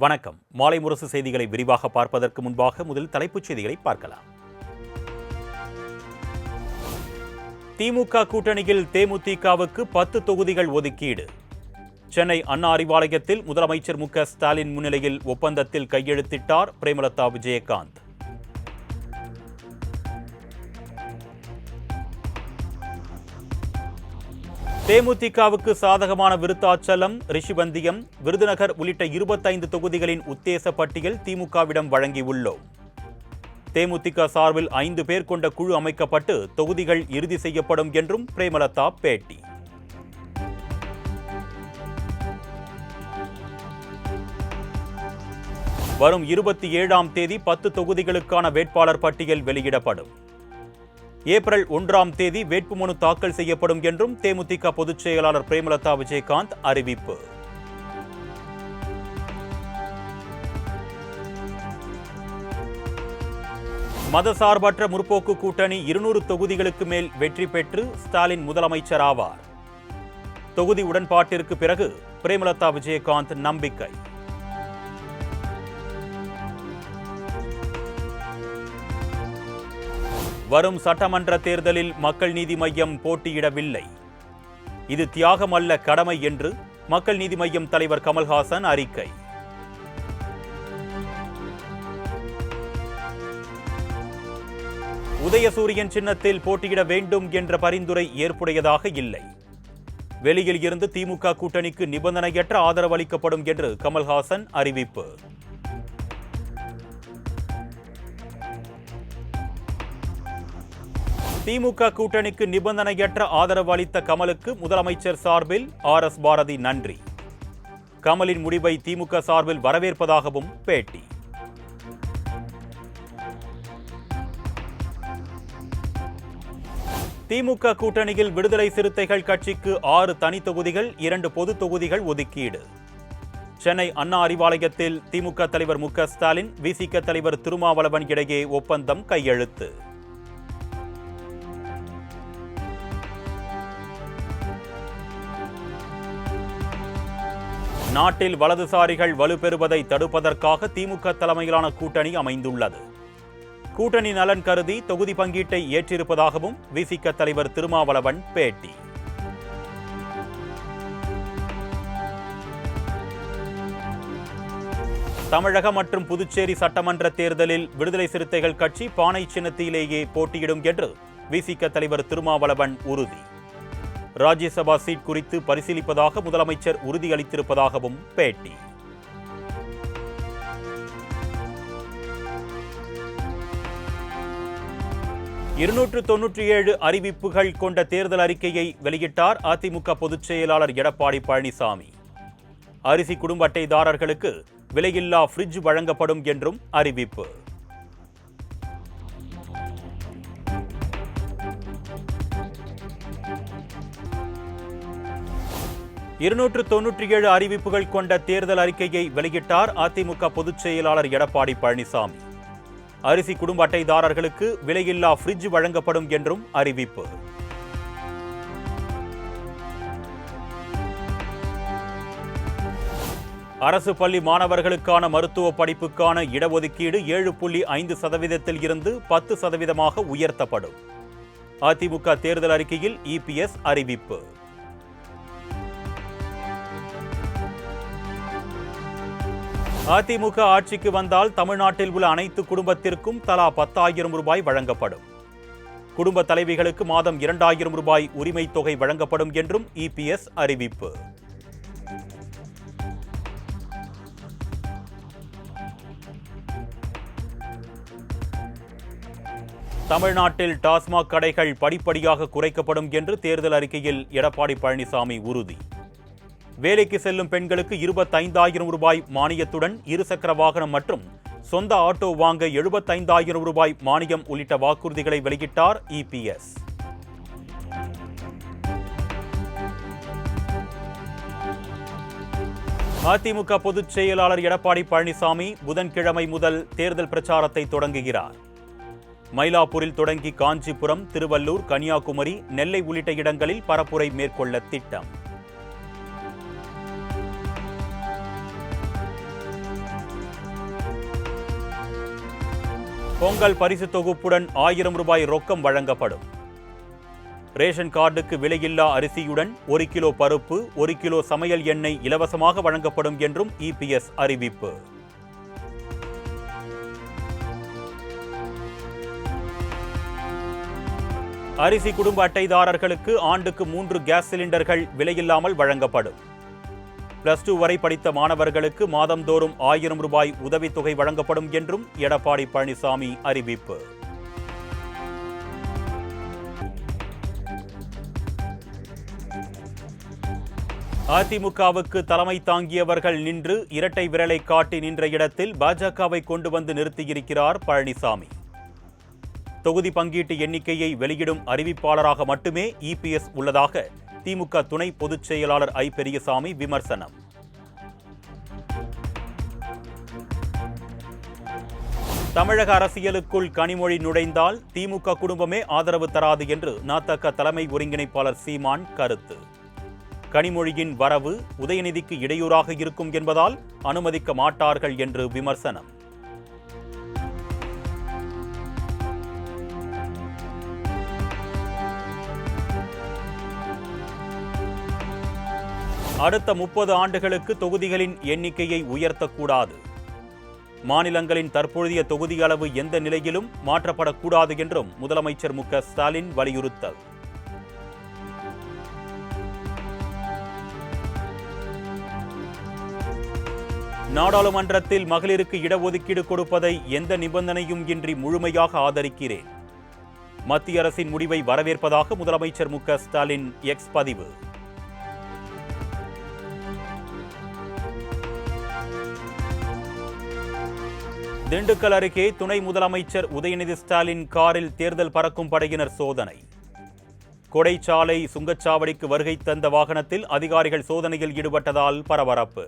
வணக்கம். மாலை முரசு செய்திகளை விரிவாக பார்ப்பதற்கு முன்பாக முதல் தலைப்புச் செய்திகளை பார்க்கலாம். திமுக கூட்டணியில் தேமுதிகவுக்கு 10 தொகுதிகள் ஒதுக்கீடு. சென்னை அண்ணா அறிவாலயத்தில் முதலமைச்சர் மு.க. ஸ்டாலின் முன்னிலையில் ஒப்பந்தத்தில் கையெழுத்திட்டார் பிரேமலதா விஜயகாந்த். தேமுதிகவுக்கு சாதகமான விருத்தாச்சலம், ரிஷிவந்தியம், விருதுநகர் உள்ளிட்ட 25 தொகுதிகளின் உத்தேச பட்டியல் திமுகவிடம் வழங்கியுள்ளோம். தேமுதிக சார்பில் 5 பேர் கொண்ட குழு அமைக்கப்பட்டு தொகுதிகள் இறுதி செய்யப்படும் என்றும் பிரேமலதா பேட்டி. வரும் 27ஆம் தேதி 10 தொகுதிகளுக்கான வேட்பாளர் பட்டியல் வெளியிடப்படும். ஏப்ரல் 1ஆம் தேதி வேட்புமனு தாக்கல் செய்யப்படும் என்றும் தேமுதிக பொதுச் செயலாளர் பிரேமலதா விஜயகாந்த் அறிவிப்பு. மதசார்பற்ற முற்போக்கு கூட்டணி 200 தொகுதிகளுக்கு மேல் வெற்றி பெற்று ஸ்டாலின் முதலமைச்சர் ஆவார். தொகுதி உடன்பாட்டிற்கு பிறகு பிரேமலதா விஜயகாந்த் நம்பிக்கை. வரும் சட்டமன்ற தேர்தலில் மக்கள் நீதி மய்யம் போட்டியிடவில்லை. இது தியாகம் அல்ல, கடமை என்று மக்கள் நீதி மய்யம் தலைவர் கமல்ஹாசன் அறிக்கை. உதயசூரியன் சின்னத்தில் போட்டியிட வேண்டும் என்ற பரிந்துரை ஏற்புடையதாக இல்லை. வெளியில் இருந்து திமுக கூட்டணிக்கு நிபந்தனையற்ற ஆதரவு அளிக்கப்படும் என்று கமல்ஹாசன் அறிவிப்பு. திமுக கூட்டணிக்கு நிபந்தனையற்ற ஆதரவு அளித்த கமலுக்கு முதலமைச்சர் சார்பில் ஆர்.எஸ். பாரதி நன்றி. கமலின் முடிவை திமுக சார்பில் வரவேற்பதாகவும் பேட்டி. திமுக கூட்டணியில் விடுதலை சிறுத்தைகள் கட்சிக்கு 6 தனி தொகுதிகள், 2 பொது தொகுதிகள் ஒதுக்கீடு. சென்னை அண்ணா அறிவாலயத்தில் திமுக தலைவர் மு.க. ஸ்டாலின், வி.சி.க. தலைவர் திருமாவளவன் இடையே ஒப்பந்தம் கையெழுத்து. நாட்டில் வலதுசாரிகள் வலுப்பெறுவதை தடுப்பதற்காக திமுக தலைமையிலான கூட்டணி அமைந்துள்ளது. கூட்டணி நலன் கருதி தொகுதி பங்கீட்டை ஏற்றிருப்பதாகவும் வி.சி.க. தலைவர் திருமாவளவன் பேட்டி. தமிழகம் மற்றும் புதுச்சேரி சட்டமன்ற தேர்தலில் விடுதலை சிறுத்தைகள் கட்சி பானை சின்னத்திலேயே போட்டியிடும் என்று வி.சி.க. தலைவர் திருமாவளவன் உறுதி. ராஜ்யசபா சீட் குறித்து பரிசீலிப்பதாக முதலமைச்சர் உறுதியளித்திருப்பதாகவும் பேட்டி. இருநூற்று அறிவிப்புகள் கொண்ட தேர்தல் அறிக்கையை வெளியிட்டார் அதிமுக பொதுச் செயலாளர் எடப்பாடி பழனிசாமி. அரிசி குடும்ப அட்டைதாரர்களுக்கு விலையில்லா ஃப்ரிட்ஜ் வழங்கப்படும் என்றும் அறிவிப்பு. இருநூற்று அறிவிப்புகள் கொண்ட தேர்தல் அறிக்கையை வெளியிட்டார் அதிமுக பொதுச் செயலாளர் எடப்பாடி பழனிசாமி. அரிசி குடும்ப அட்டைதாரர்களுக்கு விலையில்லா ஃப்ரிட்ஜ் வழங்கப்படும் என்றும் அறிவிப்பு. அரசு பள்ளி மாணவர்களுக்கான மருத்துவ படிப்புக்கான இடஒதுக்கீடு 7.5% இருந்து 10% உயர்த்தப்படும். அதிமுக தேர்தல் அறிக்கையில் இபிஎஸ் அறிவிப்பு. அதிமுக ஆட்சிக்கு வந்தால் தமிழ்நாட்டில் உள்ள அனைத்து குடும்பத்திற்கும் தலா 10,000 ரூபாய் வழங்கப்படும். குடும்ப தலைவிகளுக்கு மாதம் 2,000 ரூபாய் உரிமை தொகை வழங்கப்படும் என்றும் இபிஎஸ் அறிவிப்பு. தமிழ்நாட்டில் டாஸ்மாக் கடைகள் படிப்படியாக குறைக்கப்படும் என்று தேர்தல் அறிக்கையில் எடப்பாடி பழனிசாமி உறுதி. வேலைக்கு செல்லும் பெண்களுக்கு 25,000 ரூபாய் மானியத்துடன் இருசக்கர வாகனம் மற்றும் சொந்த ஆட்டோ வாங்க 75,000 ரூபாய் மானியம் உள்ளிட்ட வாக்குறுதிகளை வெளியிட்டார் இபிஎஸ். அதிமுக பொதுச் செயலாளர் எடப்பாடி பழனிசாமி புதன்கிழமை முதல் தேர்தல் பிரச்சாரத்தை தொடங்குகிறார். மயிலாப்பூரில் தொடங்கி காஞ்சிபுரம், திருவள்ளூர், கன்னியாகுமரி, நெல்லை உள்ளிட்ட இடங்களில் பரப்புரை மேற்கொள்ள திட்டம். பொங்கல் பரிசு தொகுப்புடன் 1000 ரூபாய் ரொக்கம் வழங்கப்படும். ரேஷன் கார்டுக்கு விலையில்லா அரிசியுடன் 1 கிலோ பருப்பு, 1 கிலோ சமையல் எண்ணெய் இலவசமாக வழங்கப்படும் என்றும் இபிஎஸ் அறிவிப்பு. அரிசி குடும்ப அட்டைதாரர்களுக்கு ஆண்டுக்கு 3 கேஸ் சிலிண்டர்கள் விலையில்லாமல் வழங்கப்படும். +2 வரை படித்த மாணவர்களுக்கு மாதந்தோறும் 1000 ரூபாய் உதவித்தொகை வழங்கப்படும் என்றும் எடப்பாடி பழனிசாமி அறிவிப்பு. அதிமுகவுக்கு தலைமை தாங்கியவர்கள் நின்று இரட்டை விரலை காட்டி நின்ற இடத்தில் பாஜகவை கொண்டு வந்து நிறுத்தியிருக்கிறார் பழனிசாமி. தொகுதி பங்கீட்டு எண்ணிக்கையை வெளியிடும் அறிவிப்பாளராக மட்டுமே இபிஎஸ் உள்ளதாக திமுக துணை பொதுச் செயலாளர் ஐ. பெரியசாமி விமர்சனம். தமிழக அரசியலுக்குள் கனிமொழி நுழைந்தால் திமுக குடும்பமே ஆதரவு தராது என்று நதக தலைமை ஒருங்கிணைப்பாளர் சீமான் கருத்து. கனிமொழியின் வரவு உதயநிதிக்கு இடையூறாக இருக்கும் என்பதால் அனுமதிக்க மாட்டார்கள் என்று விமர்சனம். அடுத்த 30 ஆண்டுகளுக்கு தொகுதிகளின் எண்ணிக்கையை உயர்த்தக்கூடாது. மாநிலங்களின் தற்போதைய தொகுதி அளவு எந்த நிலையிலும் மாற்றப்படக்கூடாது என்றும் முதலமைச்சர் மு.க. ஸ்டாலின் வலியுறுத்தல். நாடாளுமன்றத்தில் மகளிருக்கு இடஒதுக்கீடு கொடுப்பதை எந்த நிபந்தனையும் இன்றி முழுமையாக ஆதரிக்கிறேன். மத்திய அரசின் முடிவை வரவேற்பதாக முதலமைச்சர் மு.க. ஸ்டாலின் எக்ஸ் பதிவு. திண்டுக்கல் அருகே துணை முதலமைச்சர் உதயநிதி ஸ்டாலின் காரில் தேர்தல் பறக்கும் படையினர் சோதனை. கொடைச்சாலை சுங்கச்சாவடிக்கு வருகை தந்த வாகனத்தில் அதிகாரிகள் சோதனையில் ஈடுபட்டதால் பரபரப்பு.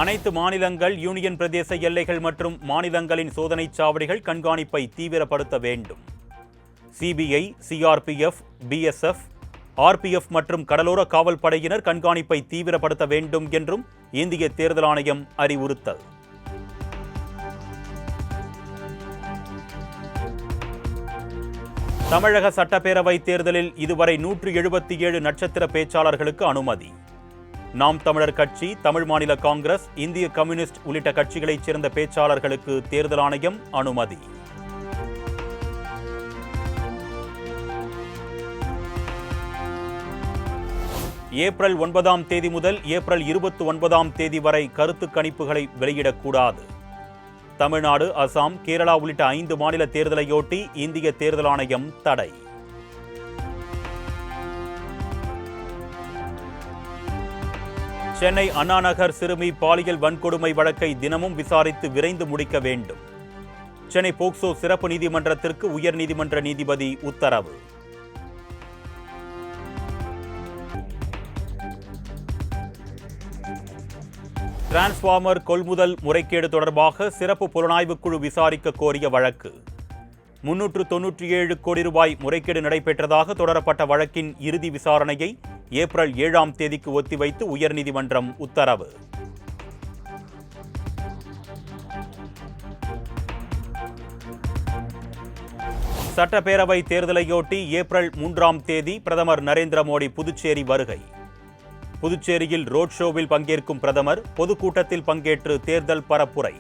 அனைத்து மாநிலங்கள், யூனியன் பிரதேச எல்லைகள் மற்றும் மாநிலங்களின் சோதனைச் சாவடிகள் கண்காணிப்பை தீவிரப்படுத்த வேண்டும். சிபிஐ, சிஆர்பிஎஃப், பிஎஸ்எஃப், ஆர்பிஎஃப் மற்றும் கடலோர காவல் படையினர் கண்காணிப்பை தீவிரப்படுத்த வேண்டும் என்றும் இந்திய தேர்தல் ஆணையம் அறிவுறுத்தல். தமிழக சட்டப்பேரவை தேர்தலில் இதுவரை 177 நட்சத்திர பேச்சாளர்களுக்கு அனுமதி. நாம் தமிழர் கட்சி, தமிழ் மாநில காங்கிரஸ், இந்திய கம்யூனிஸ்ட் உள்ளிட்ட கட்சிகளைச் சேர்ந்த பேச்சாளர்களுக்கு தேர்தல் ஆணையம் அனுமதி. ஏப்ரல் 9ஆம் தேதி முதல் ஏப்ரல் 29ஆம் தேதி வரை கருத்து கணிப்புகளை வெளியிடக்கூடாது. தமிழ்நாடு, அசாம், கேரளா உள்ளிட்ட 5 மாநில தேர்தலையொட்டி இந்திய தேர்தல் ஆணையம் தடை. சென்னை அண்ணாநகர் சிறுமி பாலியல் வன்கொடுமை வழக்கை தினமும் விசாரித்து விரைந்து முடிக்க வேண்டும். சென்னை போக்சோ சிறப்பு நீதிமன்றத்திற்கு உயர்நீதிமன்ற நீதிபதி உத்தரவு. டிரான்ஸ்பார்மர் கொள்முதல் முறைகேடு தொடர்பாக சிறப்பு புலனாய்வுக் குழு விசாரிக்க கோரிய வழக்கு. 397 கோடி ரூபாய் முறைகேடு நடைபெற்றதாக தொடரப்பட்ட வழக்கின் இறுதி விசாரணையை ஏப்ரல் 7ஆம் தேதிக்கு ஒத்திவைத்து உயர்நீதிமன்றம் உத்தரவு. சட்டப்பேரவை தேர்தலையொட்டி ஏப்ரல் 3ஆம் தேதி பிரதமர் நரேந்திர மோடி புதுச்சேரி வருகை. புதுச்சேரியில் ரோட் ஷோவில் பங்கேற்கும் பிரதமர் பொதுக்கூட்டத்தில் பங்கேற்று தேர்தல் பரப்புரை.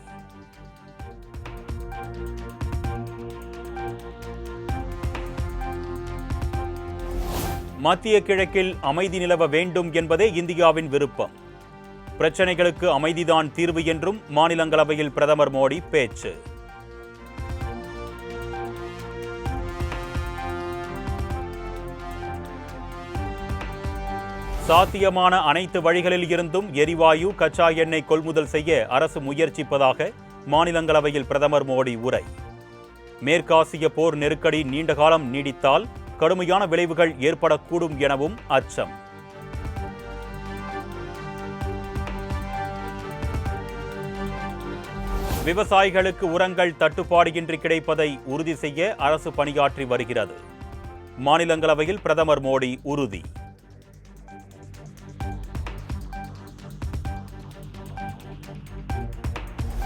மத்திய கிழக்கில் அமைதி நிலவ வேண்டும் என்பதே இந்தியாவின் விருப்பம். பிரச்சினைகளுக்கு அமைதிதான் தீர்வு என்றும் மாநிலங்களவையில் பிரதமர் மோடி பேச்சு. சாத்தியமான அனைத்து வழிகளில் இருந்தும் எரிவாயு, கச்சா எண்ணெய் கொள்முதல் செய்ய அரசு முயற்சிப்பதாக மாநிலங்களவையில் பிரதமர் மோடி உரை. மேற்காசிய போர் நெருக்கடி நீண்ட காலம் நீடித்தால் கடுமையான விளைவுகள் ஏற்படக்கூடும் எனவும் அச்சம். விவசாயிகளுக்கு உரங்கள் தட்டுப்பாடின்றி கிடைப்பதை உறுதி செய்ய அரசு பணியாற்றி வருகிறது. மாநிலங்களவையில் பிரதமர் மோடி உறுதி.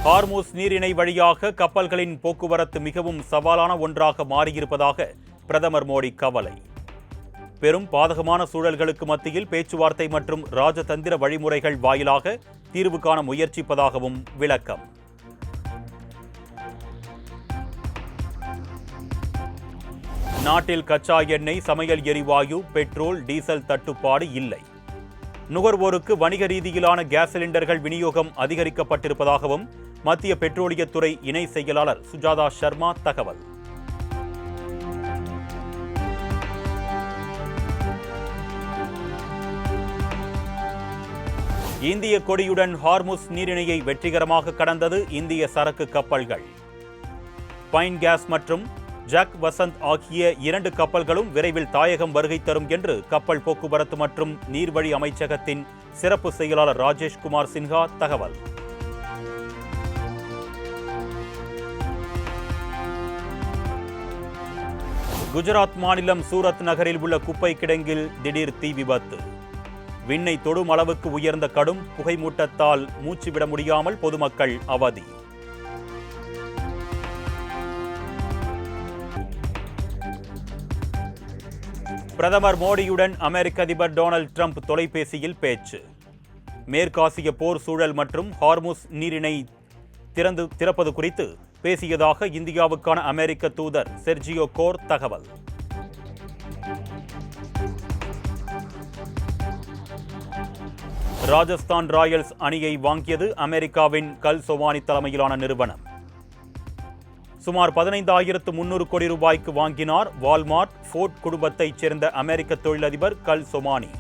ஹார்முஸ் நீரிணை வழியாக கப்பல்களின் போக்குவரத்து மிகவும் சவாலான ஒன்றாக மாறியிருப்பதாக பிரதமர் மோடி கவலை. பெரும் பாதகமான சூழல்களுக்கு மத்தியில் பேச்சுவார்த்தை மற்றும் ராஜதந்திர வழிமுறைகள் வாயிலாக தீர்வு காண முயற்சிப்பதாகவும் விளக்கம். நாட்டில் கச்சா எண்ணெய், சமையல் எரிவாயு, பெட்ரோல், டீசல் தட்டுப்பாடு இல்லை. நுகர்வோருக்கு வணிக ரீதியிலான கேஸ் சிலிண்டர்கள் விநியோகம் அதிகரிக்கப்பட்டிருப்பதாகவும் மத்திய பெட்ரோலியத்துறை இணை செயலாளர் சுஜாதா சர்மா தகவல். இந்திய கொடியுடன் ஹார்முஸ் நீரிணையை வெற்றிகரமாக கடந்தது இந்திய சரக்கு கப்பல்கள். பைன் கேஸ் மற்றும் ஜாக் வசந்த் ஆகிய 2 கப்பல்களும் விரைவில் தாயகம் வருகை தரும் என்று கப்பல் போக்குவரத்து மற்றும் நீர்வழி அமைச்சகத்தின் சிறப்பு செயலாளர் ராஜேஷ்குமார் சின்ஹா தகவல். குஜராத் மாநிலம் சூரத் நகரில் உள்ள குப்பை கிடங்கில் திடீர் தீ விபத்து. விண்ணை தொடும் அளவுக்கு உயர்ந்த கடும் புகைமூட்டத்தால் மூச்சுவிட முடியாமல் பொதுமக்கள் அவதி. பிரதமர் மோடியுடன் அமெரிக்க அதிபர் டொனால்ட் ட்ரம்ப் தொலைபேசியில் பேச்சு. மேற்காசிய போர் சூழல் மற்றும் ஹார்முஸ் நீரிணை திறப்பது குறித்து பேசியதாக இந்தியாவுக்கான அமெரிக்க தூதர் செர்ஜியோ கோர் தகவல். ராஜஸ்தான் ராயல்ஸ் அணியை வாங்கியது அமெரிக்காவின் கல்சோவானி தலைமையிலான நிறுவனம். சுமார் 15,300 கோடி ரூபாய்க்கு வாங்கினார் வால்மார்ட் ஃபோர்ட் குடும்பத்தைச் சேர்ந்த அமெரிக்க தொழிலதிபர் கல்சோமானி.